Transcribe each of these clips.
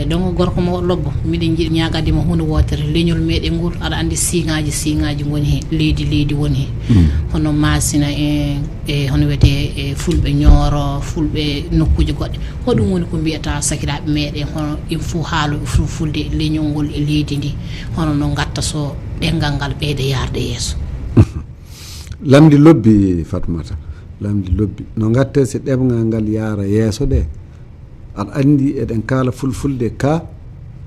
donc gorko mo lobbo miɗen jiiɗi ñagadima hunde wotere leñol meɗen ngol aɗa andi siŋaji goni he leydi woni he hono masina e hono wiyete fulɓe ñooro fulɓe nokkuji goɗɗe hoɗum woni ko mbiyata sakiraɓe meɗen hono il faut haalo fulfulde leñol ngol e leydi ndi hono no gatta so ɗengal ngal ɓeyde yarde yeeso. lamdi lobbi Fatmata, lamdi lobbi no gatte so ɗemgal ngal yaara yeeso ɗe aɗa andi eɗen kaala fulfulde ka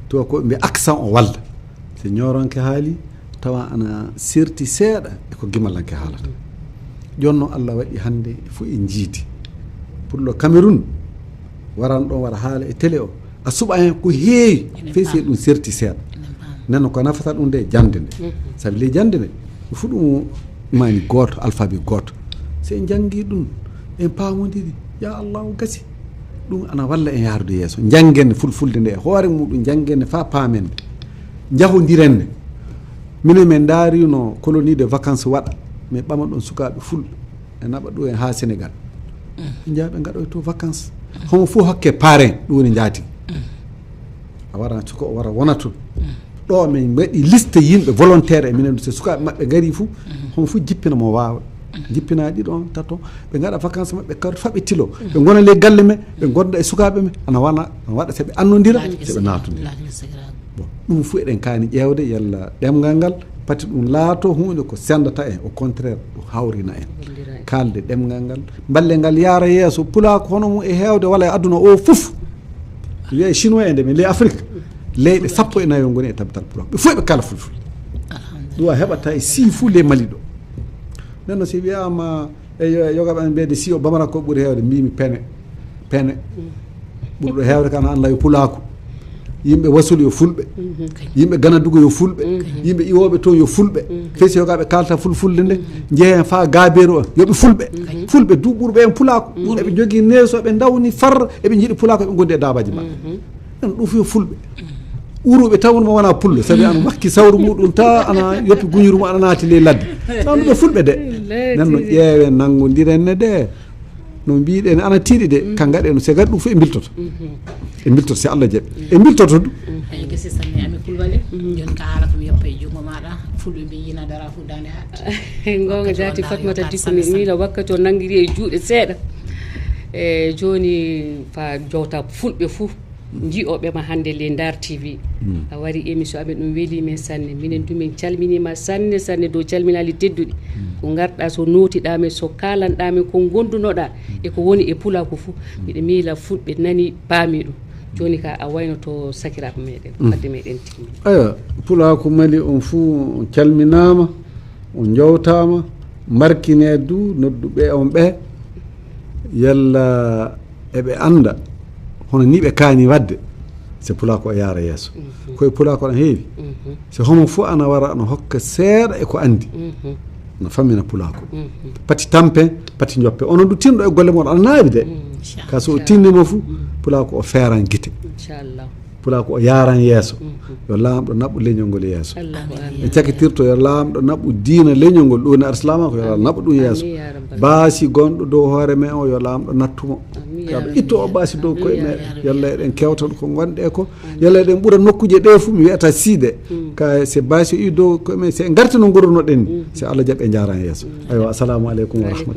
to ko mbi accent o walla so ñoronke haali tawa ana serti seeɗa eko gimalanke haalata jonno Allah waɗi hande fo en jiidi pour le Cameroun waran ɗon waɗa haala e télé o a suɓa hen ko heewi feysi ɗum serti seeɗa nenno ko nafata ɗum nde jande nde saabi ley jande nde fu ɗum mani goto alphabet goto so en jangi ɗum en pamodiri ya allahu gasi ɗum ana walla en yaarude yeeso janggenne fulfulde nde hoore muɗum janggenne fa paamen nde jahodiren minen min daarino colonie de vacances waɗa min ɓama ɗon sukaɓe fulɓe e naɓa ɗo en ha Sénégal ɓe jaaɓe gaɗoy to vacances homo fof hokke parrain ɗum woni jaati a wara cuka o wara wona toon ɗo min waɗi liste yimɓe volontaire e minen so sukaɓe maɓɓe gari fou homo fof jippina mo wawa jippina ɗiɗon tato ɓe gaɗa vacances maɓɓe kawri faɓe tilo ɓe gona le galle me ɓe gonda e sukaɓe me ana waɗa seɓe annodira seɓe natodira bon ɗum fo eɗen kaani ƴewde yalla ɗemgal ngal pati ɗum laato hunde ko sendata en au contraire ɗum hawrina en kalde ɗemgal ngal balle ngal yaara yeeso pulako hono mum e hewde walla e aduna o fof wiye chinois e nde men ley Afrique leyɗe 14 goni e tabbatal pulako ɓe fof ɓe kala fulfulde ɗum a heɓata e sii fuu le Mali ɗo nenno si wiyama e yogaɓe an mbiyede si o bamara ko ɓuuri hewde mbimi pene ɓurɗo hewde kana an layo pulako yimɓe wasulu yo fulɓe yimɓe ganadugo yo fulɓe yimɓe iwoɓe toon yo fulɓe fesi yogaɓe kalta fulfulde nde jeehen fa gaberu o yoɓe fulɓe du ɓurɓe en pulako eɓe jogui neeso ɓe dawni far eɓe jiiɗi pulako eɓe gondi e dabaji maɓɓe ɗum ɗum yo fulɓe uruɓe tawno mo wona pullo sabi ana wakki sawru muɗum ta ana yoppi guñuru mu ana naati ley ladde tawno ɓe fulɓe de nenno ƴeewe nanggodiren de no mbiɗen ana tiiɗi de ka gaɗeno se gaɗi ɗum fof e biltoto si Allah jaɓi e biltoto du eyi gasi sanne ami Coulibaly joni ka haala komi yoppa e jungo maɗa fulɓe mbi yina dara fu dande hatta gonga jati Fatmata Dicko mi miila wakkati o nanguiri e juuɗe seeɗa e joni fa jowta fulɓe fou jiiɗoɓema hannde le Ndar TV a wari émission amen ɗum weelimen sanne minen du min calminima sanne dow calminali tedduɗi ko garɗa so notiɗamen so kalanɗamen ko gondunoɗa e ko woni e pulako fou mbiɗa miila fulɓe nani paami ɗum joni ka a waynoto sakiraɓe meɗen fadde meɗen timmi aya pulako Mali on fou on calminama on jowtama markine du nodduɓe on ɓe yalla eɓe anda hono ni ɓe kaani wadde so pulako o yaara yeeso koye pulako ana heewi so homo fof ana wara ana hokka seeɗa e ko andi ana fammina pulako pati tampe pati joppe onon du tinɗo e golle moɗon ana naawi de ka so o tinnima fou pulako o feeran guite inchallah pulako o yaran yeeso yo laamɗo naɓɓu leñol ngol yeeso e cakkitirto yo laamɗo naɓɓu diina leñol ngol ɗo ne arsalama ko yo naɓɓu ɗum yeeso baasi gonɗo dow hoore men o yo laamɗo nattumo yaɓe itto o baasi dow koye meɗen yalla eɗen kewtan ko gonɗe ko yalla eɗen ɓuura nokkuje ɗe fuu mi wiyata siide ka se baasi o i dow koye men se garti no gurnoɗen ni se Allah jaɓi e jaran yeeso aywa assalamu aleykum wa rahmatullah